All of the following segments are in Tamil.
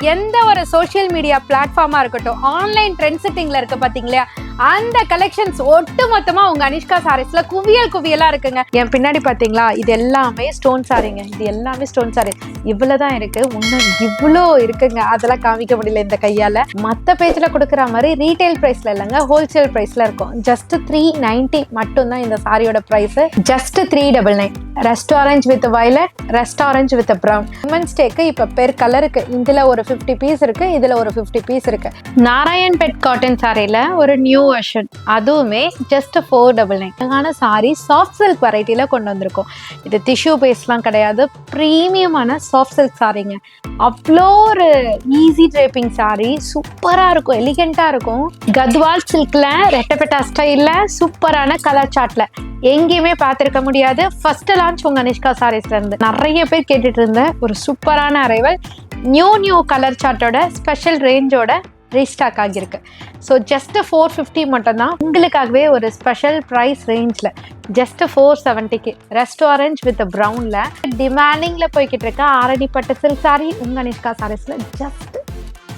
எந்த ஒரு சோஷியல் மீடியா பிளாட்ஃபார்மா இருக்கட்டும், ஆன்லைன் ட்ரெண்ட் செட்டிங்ல இருக்கு பாத்தீங்களா, அந்த கலெக்ஷன்ஸ் ஒட்டு மொத்தமா உங்க அனிஷ்கா சாரீஸ்ல குவியலா இருக்குங்க. என் பின்னாடி பாத்தீங்களா, இது எல்லாமே ஸ்டோன் சாரிங்க. இது எல்லாமே ஸ்டோன் சாரி. இவ்வளவுதான் இருக்கு, இன்னும் இவ்வளோ இருக்குங்க. அதெல்லாம் காமிக்க முடியல இந்த கையால. மத்த பேஜ்ல கொடுக்குற மாதிரி ரீட்டைல் பிரைஸ்ல இல்லைங்க, ஹோல்சேல் பிரைஸ்ல இருக்கும். ஜஸ்ட் 390 மட்டும் தான் இந்த சாரியோட price. Just 399. Rust orange with violet, rust orange with brown. Women's டேக்கு இப்ப பெர் கலருக்கு இதுல ஒரு 50 பீஸ் இருக்கு, இதுல ஒரு 50 பீஸ் இருக்கு. நாராயண் பெட் காட்டன் சாரியில ஒரு நியூ வெர்ஷன், அதுவுமே ஜஸ்ட் 499. சாரி சாஃப்ட் சில்க் வெரைட்டில கொண்டு வந்திருக்கோம். இது டிஷ்யூ பேஸ்ட்லாம் கிடையாது, ப்ரீமியமான சாஃப்ட் சில்க் சாரிங்க. அவ்வளோ ஒரு ஈஸி ட்ரேப்பிங் சாரி, சூப்பரா இருக்கும், எலிகண்டா இருக்கும். கத்வால் சில்க்ல ரெட்டப்பெட்டா ஸ்டைல்ல சூப்பரான கலர் சார்ட்ல எங்கேயுமே பார்த்திருக்க முடியாது. ஃபர்ஸ்ட் லான்ச் உங்க அனிஷ்கா சாரீஸ்ல இருந்து நிறைய பேர் கேட்டுட்டு இருந்த ஒரு சூப்பரான அரைவல். நியூ கலர் சார்ட்டோட ஸ்பெஷல் ரேஞ்சோட ரீஸ்டாக் ஆகியிருக்கு. ஸோ ஜஸ்ட் 450 மட்டும்தான். உங்களுக்காகவே ஒரு ஸ்பெஷல் ப்ரைஸ் ரேஞ்சில் ஜஸ்ட் 470க்கு ரெஸ்ட் ஆரஞ்ச் வித் ப்ரௌனில் டிமாண்டிங்கில் போய்கிட்டு இருக்க ஆரணிப்பட்டு சில்க் சாரி உங்கள் அனிஷ்கா சாரீஸில் ஜஸ்ட்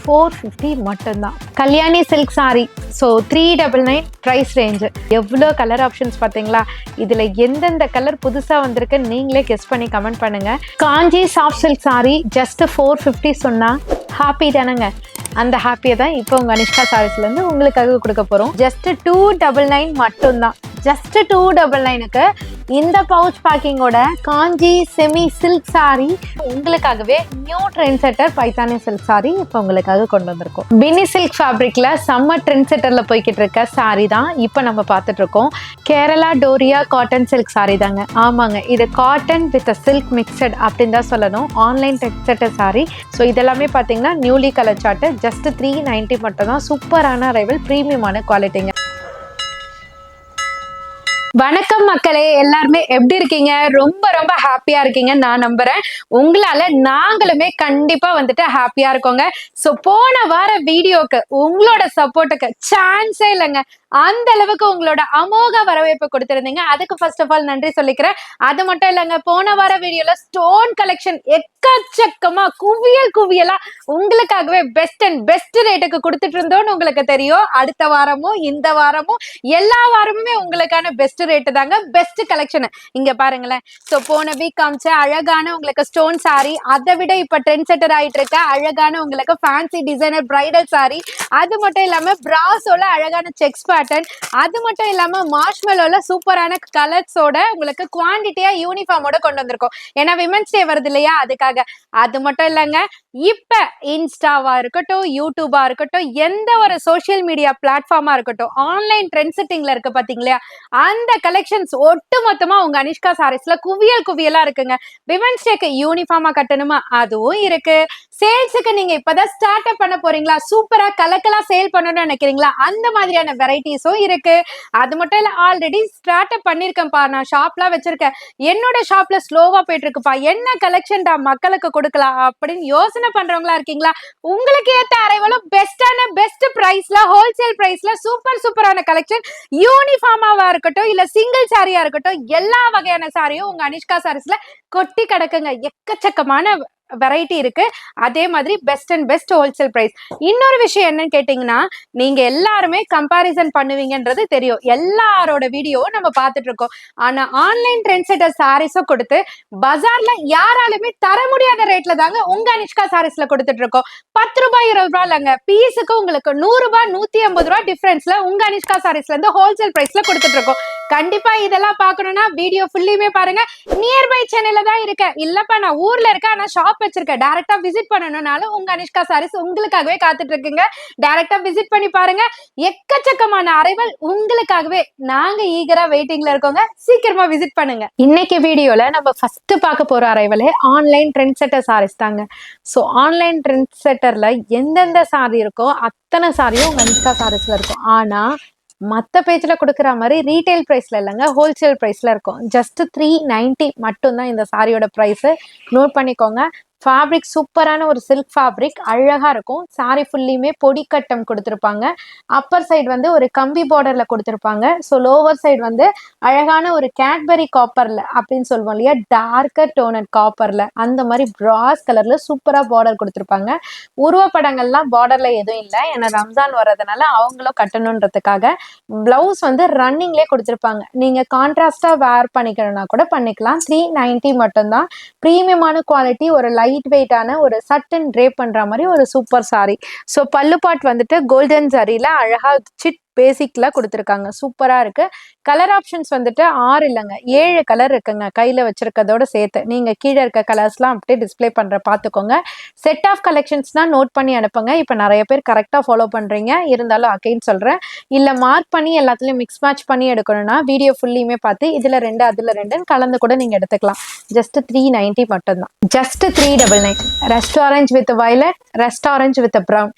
450 மட்டும்தான். Kalyani silk sari, so 399 price range. எவ்வளோ கலர் ஆப்ஷன்ஸ் பார்த்தீங்களா? இதில் எந்தெந்த கலர் புதுசாக வந்திருக்குன்னு நீங்களே கெஸ் பண்ணி கமெண்ட் பண்ணுங்க. காஞ்சி சாஃப்ட் சில்க் சாரி ஜஸ்ட் 450 சொன்னால் ஹாப்பி தானேங்க. அந்த ஹாப்பியை தான் இப்போ உங்கள் அனிஷ்கா சாரீஸ்லேருந்து உங்களுக்காக கொடுக்க போகிறோம். ஜஸ்ட் 299 மட்டும்தான். ஜஸ்ட் 299க்கு இந்த பவுச் பேக்கிங்கோட காஞ்சி செமி சில்க் சாரி உங்களுக்காகவே new trend செட்டர் Paithani silk sorry இப்போ உங்களுக்காக கொண்டு வந்திருக்கோம். பினி சில்க் ஃபேப்ரிக்ல சம்மர் ட்ரெண்ட் செட்டர்ல போய்கிட்டு இருக்க சாரி தான் இப்போ நம்ம பார்த்துட்டு இருக்கோம். கேரளா டோரியா காட்டன் சில்க் சாரி தாங்க. ஆமாங்க, இது காட்டன் வித் சில்க் மிக்சட் அப்படின்னு தான் சொல்லணும். Online trend செட்டர் sorry. ஸோ இதெல்லாமே பார்த்தீங்கன்னா நியூலி கலர் சார்ட்டு. ஜஸ்ட் 390 மட்டும் தான். சூப்பரான அரைவல், ப்ரீமியமான குவாலிட்டிங்க. வணக்கம் மக்களே, எல்லாருமே எப்படி இருக்கீங்க? ரொம்ப ரொம்ப ஹாப்பியா இருக்கீங்க நான் நம்புறேன். உங்களால நாங்களுமே கண்டிப்பா வந்துட்டு ஹாப்பியா இருக்கோங்க. சோ போன வார வீடியோக்கு உங்களோட சப்போர்ட்டுக்கு சான்ஸே இல்லைங்க. அந்த அளவுக்கு உங்களோட அமோக வரவேற்பு கொடுத்திருந்தீங்க. அதுக்கு ஃபர்ஸ்ட் ஆஃப் ஆல் நன்றி சொல்லிக்கிறேன். அது மட்டும் இல்லைங்க, போன வார வீடியோல ஸ்டோன் கலெக்ஷன் எக்கச்சக்கமா குவியலா உங்களுக்காகவே பெஸ்ட் அண்ட் பெஸ்ட் ரேட்டுக்கு கொடுத்துட்டு இருந்தோம்னு உங்களுக்கு தெரியும். அடுத்த வாரமும் இந்த வாரமும் எல்லா வாரமுமே உங்களுக்கான பெஸ்ட் ரேட்டு தாங்க, பெஸ்ட் கலெக்ஷன். இங்க பாருங்களேன். சோ போன வீக் காமிச்ச அழகான உங்களுக்கு ஸ்டோன் சாரி, அதை விட இப்ப ட்ரெண்ட் செட்டர் ஆயிட்டு இருக்க அழகான உங்களுக்கு ஃபேன்சி டிசைனர் பிரைடல் சாரி, அது மட்டும் இல்லாம பிராஸோல அழகான செக்ஸ் பேட்டர்ன், அது மட்டும் இல்லாம மார்ஷ்மெலோல சூப்பரான கலர்ஸோட உங்களுக்கு குவான்டிட்டியா யூனிஃபார்மோட கொண்டு வந்திருக்கோம். ஏன்னா விமென்ஸ் டே வருது இல்லையா, அதுக்காக. அது மட்டும் இல்லைங்க, இப்ப இன்ஸ்டாவா இருக்கட்டும், யூடியூபா இருக்கட்டும், எந்த ஒரு சோஷியல் மீடியா பிளாட்ஃபார்மா இருக்கட்டும், ஆன்லைன் ட்ரெண்ட் செட்டிங்ல இருக்கு பாத்தீங்களா, அந்த கலெக்ஷன்ஸ் ஒட்டு மொத்தமா உங்க அனிஷ்கா சாரீஸ்ல குவியலா இருக்குங்க. விமென்ஸ் டேக்கு யூனிஃபார்மா கட்டணுமா, அதுவும் இருக்கு. சேல்ஸுக்கு நீங்க இப்பதான் ஸ்டார்ட் அப் பண்ண போறீங்களா, சூப்பரா கலக்கலா சேல் பண்ணணும்னு நினைக்கிறீங்களா, அந்த மாதிரியான வெரைட்டிஸும் இருக்கு. அது மட்டும் இல்ல, ஆல்ரெடி ஸ்டார்ட் அப் பண்ணிருக்கேன்ப்பா, நான் ஷாப்லாம் வச்சிருக்கேன், என்னோட ஷாப்ல ஸ்லோவா போயிட்டு இருக்குப்பா, என்ன கலெக்ஷன் மக்களுக்கு கொடுக்கலாம் அப்படின்னு யோசனை பண்றவங்களா இருக்கீங்களா? உங்களுக்கு ஏத்த அரைவலும் பெஸ்டான பெஸ்ட் பிரைஸ்ல, ஹோல்சேல் பிரைஸ்ல சூப்பரான கலெக்ஷன், யூனிஃபார்மாவா இருக்கட்டும் இல்ல சிங்கிள் சாரியா இருக்கட்டும், எல்லா வகையான சாரியும் உங்க அனிஷ்கா சாரீஸ்ல கொட்டி கிடக்குங்க. எக்கச்சக்கமான வெரைட்டி இருக்கு. அதே மாதிரி best and best wholesale price. இன்னொரு விஷயம் என்னன்னு கேட்டீங்கன்னா, நீங்க எல்லாருமே கம்பாரிசன் பண்ணுவீங்கன்றது தெரியும். எல்லாரோட வீடியோ நம்ம பார்த்துட்டு இருக்கோம். ஆனா ஆன்லைன் ட்ரெண்ட் செட்டர் சாரீஸும் கொடுத்து பஜார்ல யாராலுமே தர முடியாத ரேட்ல தாங்க உங்க அனிஷ்கா சாரீஸ்ல கொடுத்துட்டு இருக்கோம். 10 ரூபாய் 20 ரூபாய் இல்லங்க, பீஸுக்கு உங்களுக்கு 100 ரூபாய் 150 ரூபாய் டிஃபரன்ஸ்ல உங்க அனிஷ்கா சாரீஸ்ல இருந்து ஹோல்சேல் பிரைஸ்ல கொடுத்துட்டு இருக்கோம். கண்டிப்பா இதெல்லாம் பார்க்கணும்னா வீடியோ ஃபுல்லியுமே பாருங்க. நியர்பை சென்னையில தான் இருக்க, இல்லப்பா நான் ஊர்ல இருக்கேன் ஆனா ஷாப் வச்சிருக்கேன், டைரக்டா விசிட் பண்ணணும்னாலும் உங்க அனிஷ்கா சாரீஸ் உங்களுக்காகவே காத்துட்டு இருக்குங்க. டைரக்டா விசிட் பண்ணி பாருங்க. எக்கச்சக்கமான அரைவல் உங்களுக்காகவே நாங்க ஈகரா வெயிட்டிங்ல இருக்கோங்க. சீக்கிரமா விசிட் பண்ணுங்க. இன்னைக்கு வீடியோல நம்ம ஃபர்ஸ்ட் பார்க்க போற அரைவலே ஆன்லைன் ட்ரெண்ட் செட்டர் சாரீஸ் தாங்க. சோ ஆன்லைன் ட்ரெண்ட் செட்டர்ல எந்தெந்த சாரி இருக்கோ அத்தனை சாரியும் உங்க அனிஷ்கா சாரீஸ்ல இருக்கும். ஆனா மற்ற பேஜ்ல கொடுக்குற மாதிரி ரீட்டைல் பிரைஸ்ல இல்லைங்க, ஹோல்சேல் பிரைஸ்ல இருக்கும். ஜஸ்ட் 390 மட்டும்தான் இந்த சாரியோட பிரைஸ். நோட் பண்ணிக்கோங்க. ஃபேப்ரிக் சூப்பரான ஒரு சில்க் ஃபேப்ரிக் அழகா இருக்கும். சாரி ஃபுல்லியுமே பொடி கட்டம் கொடுத்துருப்பாங்க. அப்பர் சைடு வந்து ஒரு கம்பி பார்டர்ல கொடுத்துருப்பாங்க. ஸோ லோவர் சைடு வந்து அழகான ஒரு கேட்பரி காப்பர்ல அப்படின்னு சொல்லுவோம் இல்லையா, டார்க்கர் டோன் அண்ட் காப்பர்ல அந்த மாதிரி பிராஸ் கலர்ல சூப்பரா பார்டர் கொடுத்துருப்பாங்க. உருவப்படங்கள்லாம் பார்டர்ல எதுவும் இல்லை, ஏன்னா ரம்ஜான் வர்றதுனால அவங்களும் கட்டணுன்றதுக்காக. பிளவுஸ் வந்து ரன்னிங்லேயே கொடுத்துருப்பாங்க. நீங்க கான்ட்ராஸ்டா வேர் பண்ணிக்கணும்னா கூட பண்ணிக்கலாம். 390 மட்டும்தான். ப்ரீமியமான குவாலிட்டி, ஒரு லைட் வெயிட்டான ஒரு சட்டன் ட்ரேப் பண்ற மாதிரி ஒரு சூப்பர் சாரி. ஸோ பல்லு பாட் வந்துட்டு கோல்டன் ஜரியில அழகா சிட் பேசிக்ல கொடுத்துருக்காங்க. சூப்பரா இருக்கு. கலர் ஆப்ஷன்ஸ் வந்துட்டு 6 இல்லைங்க 7 கலர் இருக்குங்க கையில வச்சிருக்கதோட சேர்த்து. நீங்க கீழே இருக்க கலர்ஸ்லாம் அப்படியே டிஸ்பிளே பண்ற பார்த்துக்கோங்க. செட் ஆஃப் கலெக்ஷன்ஸ் தான் நோட் பண்ணி அனுப்புங்க. இப்போ நிறைய பேர் கரெக்டாக ஃபாலோ பண்றீங்க, இருந்தாலும் அகைன் சொல்றேன், இல்ல மார்க் பண்ணி எல்லாத்துலயும் மிக்ஸ் மேட்ச் பண்ணி எடுக்கணும்னா வீடியோ ஃபுல்லியுமே பார்த்து இதுல 2 அதுல 2 கலந்து கூட நீங்க எடுத்துக்கலாம். ஜஸ்ட் 390 மட்டும்தான். Just 399. Rust orange with violet, rust orange with brown.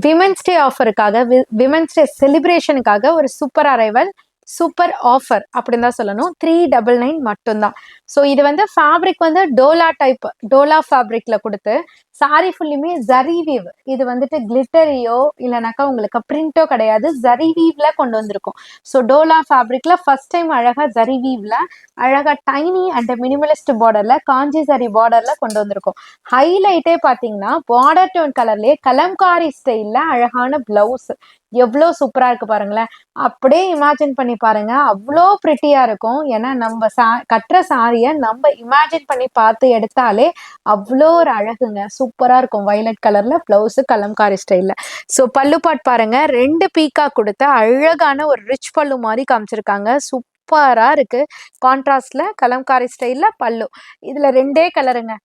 Women's day ஆஃபருக்காக, விமென்ஸ் டே செலிப்ரேஷனுக்காக ஒரு சூப்பர் அரைவல், சூப்பர் ஆஃபர் அப்படின்னு தான் சொல்லணும். 399 மட்டும்தான். ஸோ இது வந்து ஃபேப்ரிக் வந்து டோலா டைப், டோலா ஃபேப்ரிக்ல கொடுத்து சாரி ஃபுல்லுமே ஜரி வீவ். இது வந்துட்டு கிளிட்டரியோ இல்லைனாக்கா உங்களுக்கு பிரிண்டோ கிடையாது, ஜரி வீவ்ல கொண்டு வந்திருக்கும். ஸோ டோலா ஃபேப்ரிக்ல ஃபர்ஸ்ட் டைம் அழகா ஜரி வீவ்ல அழகா டைனி அண்ட் மினிமலிஸ்ட் பார்டர்ல காஞ்சி ஜரி பார்டர்ல கொண்டு வந்திருக்கும். ஹைலைட்டே பார்த்தீங்கன்னா பார்டர் டோன் கலர்லயே கலம்காரி ஸ்டைல்ல அழகான பிளவுஸ். எவ்வளோ சூப்பரா இருக்கு பாருங்களேன். அப்படியே இமேஜின் பண்ணி பாருங்க, அவ்வளோ பிரிட்டியா இருக்கும். ஏன்னா நம்ம கட்டுற சாரியை நம்ம இமேஜின் பண்ணி பார்த்து எடுத்தாலே அவ்வளோ ஒரு அழகுங்க. சூப்பரா இருக்கும். வயலட் கலர்ல பிளவுஸ் கலம்காரி ஸ்டைல்ல. ஸோ பல்லு பாட் பாருங்க, 2 பீக்கா கொடுத்த அழகான ஒரு ரிச் பல்லு மாதிரி காமிச்சிருக்காங்க. சூப்பரா இருக்கு. கான்ட்ராஸ்ட்ல கலம்காரி ஸ்டைல்ல பல்லு. இதுல 2 கலருங்க,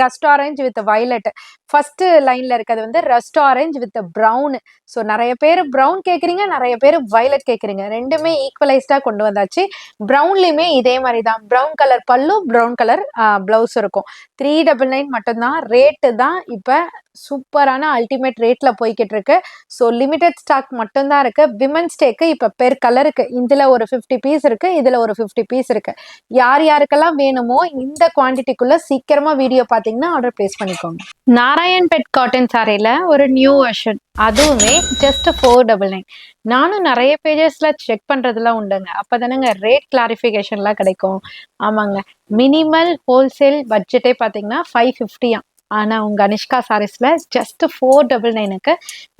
rust orange with violet. First லைன்ல இருக்கிறது வந்து rust orange with brown. So நிறைய பேர் ப்ரௌன் கேட்குறீங்க, நிறைய பேர் வயலட் கேட்குறீங்க. ரெண்டுமே ஈக்குவலைஸ்டா கொண்டு வந்தாச்சு. ப்ரௌன்லையுமே இதே மாதிரி தான், ப்ரௌன் கலர் பல்லு, ப்ரௌன் கலர் பிளவுஸ் இருக்கும். 399 மட்டும்தான். ரேட்டு தான் இப்போ சூப்பரான அல்டிமேட் ரேட்ல போய்கிட்டு இருக்கு. ஸோ லிமிடெட் ஸ்டாக் மட்டும்தான் இருக்கு. விமென்ஸ் டேக்கு இப்போ பெர் கலருக்கு இதுல ஒரு 50 பீஸ் இருக்கு, இதுல ஒரு 50 பீஸ் இருக்கு. யார் யாருக்கெல்லாம் வேணுமோ இந்த குவான்டிட்டிக்குள்ள சீக்கிரமா வீடியோ பார்த்தீங்கன்னா ஆர்டர் பிளேஸ் பண்ணிக்கோங்க. நாராயண் பெட் காட்டன் சாரியில ஒரு நியூ வெர்ஷன், அதுவுமே ஜஸ்ட் 499. நானும் நிறைய பேஜஸ்ல செக் பண்றதுலாம் உண்டுங்க, அப்பதானங்க ரேட் கிளாரிஃபிகேஷன்லாம் கிடைக்கும். ஆமாங்க, மினிமல் ஹோல்சேல் பட்ஜெட்டே பார்த்தீங்கன்னா 550. ஆனா உங்க அனிஷ்கா சாரீஸ்ல ஜஸ்ட் 499க்கு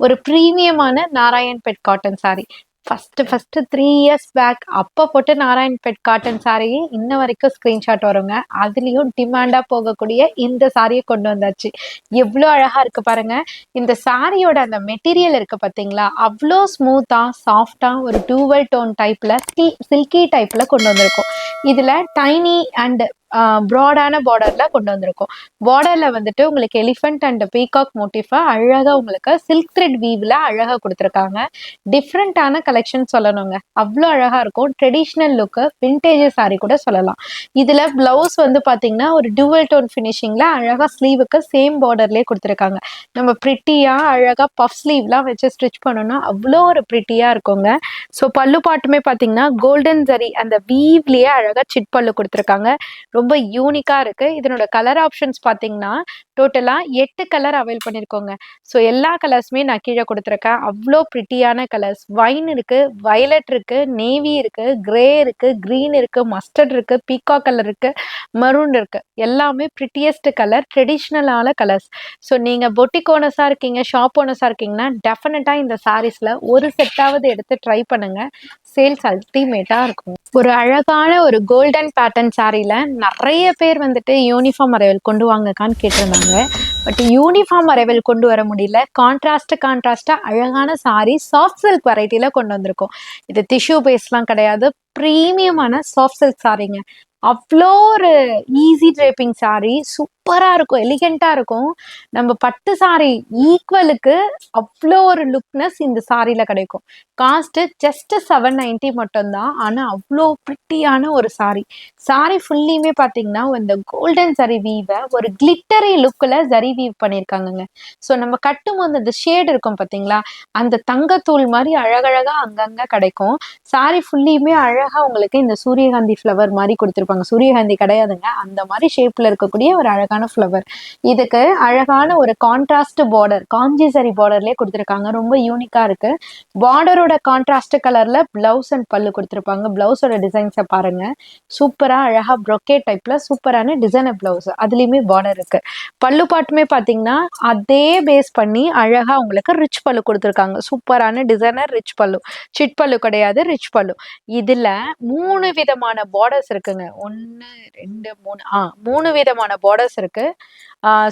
ஒரு ப்ரீமியமான Narayanpet cotton sari. First 3 years back அப்போ போட்டு நாராயண் பெட் காட்டன் சாரி இன்ன வரைக்கும் ஸ்கிரீன்ஷாட் வருங்க. அதுலயும் டிமாண்டா போகக்கூடிய இந்த சாரியை கொண்டு வந்தாச்சு. எவ்வளோ அழகா இருக்கு பாருங்க. இந்த சாரியோட அந்த மெட்டீரியல் இருக்கு பார்த்தீங்களா, அவ்வளோ ஸ்மூத்தா சாஃப்டா ஒரு டூவல் டோன் டைப்ல சில்கி டைப்ல கொண்டு வந்திருக்கும். இதுல டைனி அண்ட் ப்ராடான பார்டர்ல கொண்டு வந்திருக்கும். பார்டர்ல வந்துட்டு உங்களுக்கு எலிஃபென்ட் அண்ட் பீகாக் மோட்டிஃபா அழகா உங்களுக்கு சில்க் த்ரெட் வீவ்ல அழகா கொடுத்துருக்காங்க. டிஃப்ரெண்டான கலெக்ஷன் சொல்லணுங்க, அவ்வளோ அழகா இருக்கும். ட்ரெடிஷ்னல் லுக்கு, விண்டேஜ் சாரி கூட சொல்லலாம். இதுல பிளவுஸ் வந்து பாத்தீங்கன்னா ஒரு டூவல் டோன் ஃபினிஷிங்ல அழகா ஸ்லீவுக்கு சேம் பார்டர்லயே கொடுத்துருக்காங்க. நம்ம பிரிட்டியா அழகா பஃப் ஸ்லீவ்லாம் வச்சு ஸ்டிச் பண்ணோம்னா அவ்வளோ ஒரு பிரிட்டியா இருக்குங்க. ஸோ பல்லு பாட்டுமே பாத்தீங்கன்னா கோல்டன் ஜரி அந்த வீவ்லயே அழகா சிட் பல்லு கொடுத்துருக்காங்க. ரொம்ப யூனிக்கா இருக்கு. இதனோட கலர் ஆப்ஷன்ஸ் பாத்தீங்கன்னா டோட்டலா 8 கலர் அவைல் பண்ணிருக்கோங்க. ஸோ எல்லா கலர்ஸுமே நான் கீழே கொடுத்துருக்கேன். அவ்வளோ பிரிட்டியான கலர்ஸ். வைன் இருக்கு, வயலட் இருக்கு, நேவி இருக்கு, கிரே இருக்கு, கிரீன் இருக்கு, மஸ்டர்ட் இருக்கு, பீகா கலர் இருக்கு, மரூன் இருக்கு. எல்லாமே பிரிட்டியஸ்ட் கலர், ட்ரெடிஷ்னலான கலர்ஸ். ஸோ நீங்க பொட்டிக் ஓனர்ஸா இருக்கீங்க, ஷாப் ஓனர்ஸா இருக்கீங்கன்னா டெஃபினட்டா இந்த சாரீஸ்ல ஒரு செட்டாவது எடுத்து ட்ரை பண்ணுங்க. சேல்ஸ் அல்டிமேட்டா இருக்கும். ஒரு அழகான ஒரு கோல்டன் பேட்டர்ன் சாரியில நிறைய பேர் வந்துட்டு யூனிஃபார்ம் அரைவல் கொண்டு வாங்கக்கான்னு கேட்டிருந்தாங்க. பட் யூனிஃபார்ம் அரைவல் கொண்டு வர முடியல. கான்ட்ராஸ்டா அழகான சாரி சாஃப்ட் சில்க் வெரைட்டில கொண்டு வந்திருக்கோம். இது டிஷ்யூ பேஸ்லாம் கிடையாது, ப்ரீமியமான சாஃப்ட் சில்க் சாரிங்க. அவ்வளோ ஒரு ஈஸி ட்ரேப்பிங் சாரி, சூப்பரா இருக்கும், எலிகெண்டா இருக்கும். நம்ம பட்டு சாரி ஈக்குவலுக்கு அவ்வளோ ஒரு லுக்னஸ் இந்த சாரியில கிடைக்கும். காஸ்ட் ஜஸ்ட் 790 மட்டும்தான். ஆனா அவ்வளோ பிரிட்டியான ஒரு சாரி. சாரி ஃபுல்லியுமே பாத்தீங்கன்னா இந்த கோல்டன் ஜரி வீவை ஒரு கிளிட்டரி லுக்ல ஜரி வீவ் பண்ணியிருக்காங்கங்க. ஸோ நம்ம கட்டும் போது அந்த ஷேடு இருக்கும் பாத்தீங்களா, அந்த தங்கத்தூள் மாதிரி அழகழகா அங்கங்க கிடைக்கும். சாரி ஃபுல்லியுமே அழகா உங்களுக்கு இந்த சூரியகாந்தி ஃப்ளவர் மாதிரி கொடுத்துருப்பாங்க. கொடுத்துருப்பாங்க. சூரியகாந்தி கிடையாதுங்க, அந்த மாதிரி ஷேப்ல இருக்கக்கூடிய ஒரு அழகான ஃப்ளவர். இதுக்கு அழகான ஒரு கான்ட்ராஸ்ட் பார்டர், காஞ்சி சரி பார்டர்லயே கொடுத்துருக்காங்க. ரொம்ப யூனிக்கா இருக்கு. பார்டரோட கான்ட்ராஸ்ட் கலர்ல பிளவுஸ் அண்ட் பல்லு கொடுத்துருப்பாங்க. பிளவுஸோட டிசைன்ஸை பாருங்க, சூப்பரா அழகா ப்ரொக்கே டைப்ல சூப்பரான டிசைனர் பிளவுஸ், அதுலயுமே பார்டர் இருக்கு. பல்லு பாட்டுமே பாத்தீங்கன்னா அதே பேஸ் பண்ணி அழகா உங்களுக்கு ரிச் பல்லு கொடுத்துருக்காங்க. சூப்பரான டிசைனர் ரிச் பல்லு, சிட் பல்லு கிடையாது, ரிச் பல்லு. இதுல 3 விதமான பார்டர்ஸ் இருக்குங்க. 1 2 3 3 விதமான பார்டர்ஸ் இருக்கு.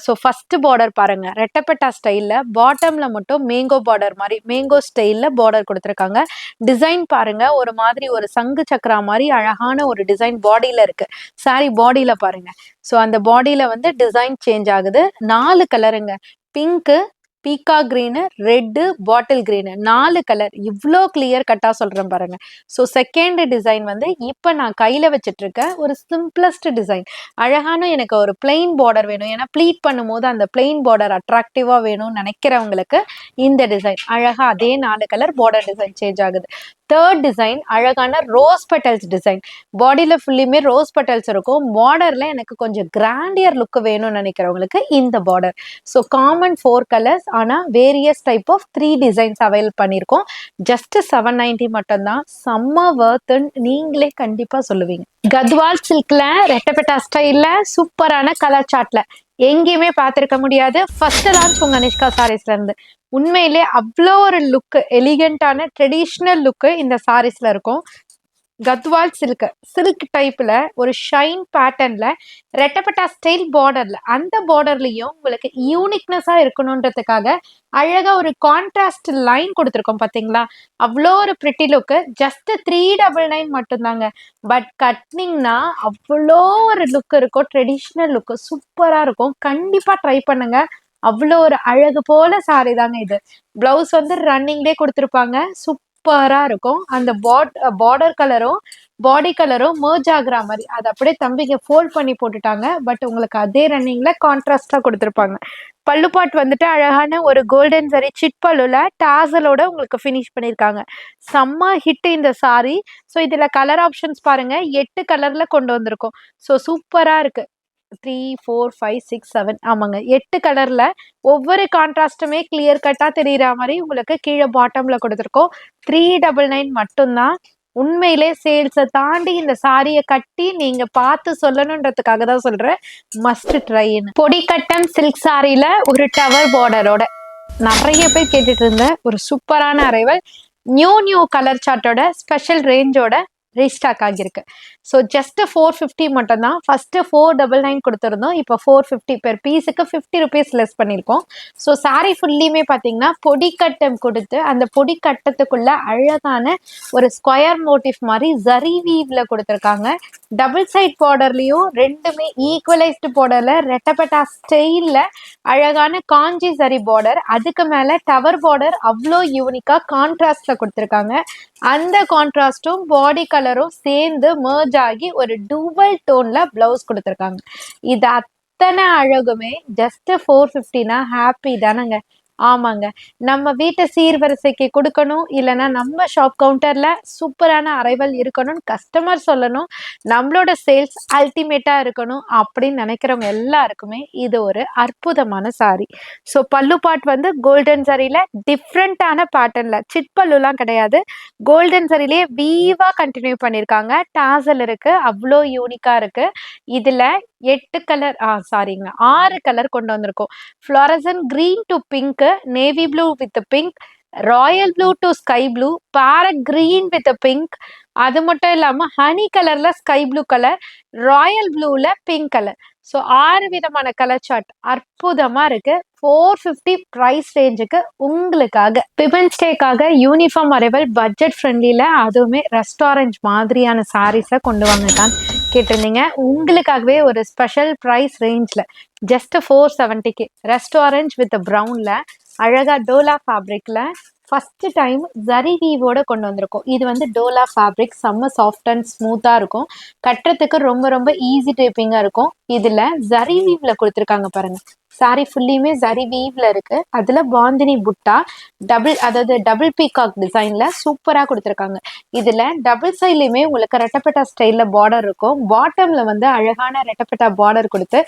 ஸோ ஃபர்ஸ்ட் பார்டர் பாருங்க, ரெட்டப்பட்டா ஸ்டைல்ல பாட்டம்ல மட்டும் மேங்கோ பார்டர் மாதிரி மேங்கோ ஸ்டைல்ல பார்டர் கொடுத்துருக்காங்க. டிசைன் பாருங்க, ஒரு மாதிரி ஒரு சங்கு சக்கரா மாதிரி அழகான ஒரு டிசைன் பாடியில இருக்கு. சாரி பாடியில பாருங்க. ஸோ அந்த பாடியில வந்து டிசைன் சேஞ்ச் ஆகுது. 4 கலருங்க, பிங்க்கு, பீக்கா கிரீனு, ரெட்டு, பாட்டில் கிரீனு, 4 கலர். இவ்வளோ கிளியர் கட்டா சொல்றேன் பாருங்க. ஸோ செகண்ட் டிசைன் வந்து இப்போ நான் கையில வச்சிட்டு இருக்க ஒரு சிம்பிளஸ்ட் டிசைன். அழகான எனக்கு ஒரு பிளெயின் பார்டர் வேணும், ஏன்னா ப்ளீட் பண்ணும்போது அந்த பிளெயின் பார்டர் அட்ராக்டிவா வேணும்னு நினைக்கிறவங்களுக்கு இந்த டிசைன் அழகா அதே 4 கலர் பார்டர் டிசைன் சேஞ்ச் ஆகுது. தேர்ட் டிசைன் அழகான ரோஸ் பெட்டல்ஸ் டிசைன். பாடியில ஃபுல்லுமே ரோஸ் பெட்டல்ஸ் இருக்கும். பார்டர்ல எனக்கு கொஞ்சம் கிராண்டியர் லுக் வேணும்னு நினைக்கிறவங்களுக்கு இந்த பார்டர். ஸோ காமன் 4 கலர்ஸ், ஆனால் various type of 3 designs avail பண்ணியிருக்கோம். ஜஸ்ட் 790 மட்டும்தான். செம்ம வர்த்துன்னு நீங்களே கண்டிப்பா சொல்லுவீங்க. கத்வால் சில்க்ல ரெட்டப்பட்டா ஸ்டைல்ல சூப்பரான கலர் சார்ட்ல எங்கேயுமே பார்த்திருக்க முடியாது. ஃபர்ஸ்ட் லான்ச் உங்க நிஷ்கா சாரீஸ்ல இருந்து. உண்மையிலே அவ்வளோ ஒரு லுக், எலிகண்டான ட்ரெடிஷ்னல் லுக்கு இந்த சாரீஸ்ல இருக்கும். கத்வால் சில்க் டைப்ல ஒரு ஷைன் பேட்டர்ன்ல ரெட்டப்பட்டா ஸ்டைல் பார்டர்ல, அந்த பார்டர்லயும் உங்களுக்கு யூனிக்னஸா இருக்கணும்ன்றதுக்காக அழகா ஒரு கான்ட்ராஸ்ட் லைன் கொடுத்துருக்கோம் பாத்தீங்களா? அவ்வளோ ஒரு பிரிட்டி லுக்கு. ஜஸ்ட் 399 மட்டும்தாங்க. பட் கட்னிங்னா அவ்வளோ ஒரு லுக் இருக்கும், ட்ரெடிஷ்னல் லுக்கு சூப்பரா இருக்கும். கண்டிப்பா ட்ரை பண்ணுங்க. அவ்வளோ ஒரு அழகு போல சாரி தாங்க இது. பிளவுஸ் வந்து ரன்னிங்லேயே கொடுத்துருப்பாங்க. சூப்பரா இருக்கும். அந்த பார்டர் கலரும் பாடி கலரும் மர்ஜ் ஆகுற மாதிரி அதை அப்படியே தம்பிங்க ஃபோல்ட் பண்ணி போட்டுட்டாங்க. பட் உங்களுக்கு அதே ரன்னிங்ல கான்ட்ராஸ்டா கொடுத்துருப்பாங்க. பல்லு பாட் வந்துட்டு அழகான ஒரு கோல்டன் சரி சிட் பல்லுல டாசலோட உங்களுக்கு ஃபினிஷ் பண்ணியிருக்காங்க. செம்ம ஹிட் இந்த சாரி. ஸோ இதுல கலர் ஆப்ஷன்ஸ் பாருங்க, 8 கலர்ல கொண்டு வந்திருக்கோம். ஸோ சூப்பரா இருக்கு. 3 4 5 6 7, ஆமாங்க, 8 கலர்ல ஒவ்வொரு கான்ட்ராஸ்டுமே கிளியர் கட்டா தெரியற மாதிரி உங்களுக்கு கீழே பாட்டம்ல கொடுத்துருக்கோம். 399 மட்டும்தான். உண்மையிலே சேல்ஸை தாண்டி இந்த சாரியை கட்டி நீங்க பார்த்து சொல்லணுன்றதுக்காக தான் சொல்றேன், மஸ்ட் ட்ரைன்னு. பொடிக்கட்டம் சில்க் சாரியில ஒரு டவர் பார்டரோட நிறைய பேர் கேட்டுட்டு இருந்த ஒரு சூப்பரான அரைவல். நியூ கலர் சார்ட்டோட ஸ்பெஷல் ரேஞ்சோட ரீஸ்டாக் ஆகியிருக்கு. ஸோ ஜஸ்ட் 450 மட்டும் தான். ஃபர்ஸ்ட் 499 கொடுத்துருந்தோம், இப்போ 450 பெர் பீஸுக்கு 50 ருபீஸ் லெஸ் பண்ணியிருக்கோம். ஸோ சாரி ஃபுல்லியுமே பார்த்தீங்கன்னா பொடிக்கட்டம் கொடுத்து அந்த பொடிக்கட்டத்துக்குள்ள அழகான ஒரு ஸ்கொயர் மோட்டிவ் மாதிரி ஜரி வீவ்ல கொடுத்துருக்காங்க. டபுள் சைட் பார்டர்லயும் ரெண்டுமே ஈக்குவலைஸ்டு பார்டர்ல ரெட்டப்பட்டா ஸ்டைல்ல அழகான காஞ்சி சரி பார்டர், அதுக்கு மேல டவர் பார்டர் அவ்வளோ யூனிக்கா கான்ட்ராஸ்ட்ல கொடுத்துருக்காங்க. அந்த கான்ட்ராஸ்டும் பாடி கலரும் சேர்ந்து மர்ஜ் ஆகி ஒரு டூவல் டோன்ல பிளவுஸ் கொடுத்துருக்காங்க. இது அத்தனை அழகுமே ஜஸ்ட் 450னா ஹாப்பி தானங்க? ஆமாங்க, நம்ம வீட்டை சீர்வரிசைக்கு கொடுக்கணும், இல்லைன்னா நம்ம ஷாப் கவுண்டர்ல சூப்பரான அரைவல் இருக்கணும்னு கஸ்டமர் சொல்லணும், நம்மளோட சேல்ஸ் அல்டிமேட்டா இருக்கணும் அப்படின்னு நினைக்கிறவங்க எல்லாருக்குமே இது ஒரு அற்புதமான சாரி. ஸோ பல்லு பாட் வந்து கோல்டன் சரியில டிஃப்ரெண்டான பேட்டர்ன்ல, சிட் பல்லுலாம் கிடையாது, கோல்டன் சரிலேயே வீவா கண்டினியூ பண்ணியிருக்காங்க. டாசல் இருக்கு, அவ்வளோ யூனிக்கா இருக்கு. இதுல 8 கலர், சாரிங்க, 6 கலர் கொண்டு வந்திருக்கோம். Fluorescent green to pink, navy blue with pink, royal blue to sky blue, parrot green with pink, அது மட்டும் இல்லாம ஹனி கலர்ல ஸ்கை ப்ளூ கலர், ராயல் ப்ளூல பிங்க் கலர். ஸோ 6 விதமான கலர் சார்ட் அற்புதமா இருக்கு. 450 ப்ரைஸ் ரேஞ்சுக்கு உங்களுக்காக விமென்ஸ் டேக்காக யூனிஃபார்ம் அரைவல் பட்ஜெட் ஃப்ரெண்ட்லியில், அதுவுமே ரெஸ்டாரண்ட் மாதிரியான சாரீஸை கொண்டு வாங்க தான் கேட்டிருந்தீங்க. உங்களுக்காகவே ஒரு ஸ்பெஷல் ப்ரைஸ் ரேஞ்சில் ஜஸ்ட் 470க்கு ரெஸ்டாரண்ட் வித் ப்ரௌனில் அழகா டோலா ஃபேப்ரிக்ல ஃபர்ஸ்ட் டைம் ஜரி வீவோட கொண்டு வந்திருக்கோம். இது வந்து டோலா ஃபேப்ரிக், செம்ம சாஃப்ட் அண்ட் ஸ்மூத்தாக இருக்கும். கட்டுறதுக்கு ரொம்ப ரொம்ப ஈஸி டைப்பிங்காக இருக்கும். இதுல ஜரி வீவ்ல கொடுத்துருக்காங்க பாருங்க. சாரி ஃபுல்லியுமே ஜரி வீவ்ல இருக்கு. அதுல பாந்தினி புட்டா அதாவது டபுள் பீகாக் டிசைன்ல சூப்பரா கொடுத்துருக்காங்க. இதுல டபுள் சைட்லயுமே உங்களுக்கு ரெட்டப்பட்டா ஸ்டைல்ல பார்டர் இருக்கும். பாட்டம்ல வந்து அழகான ரெட்டப்பட்டா பார்டர் கொடுத்து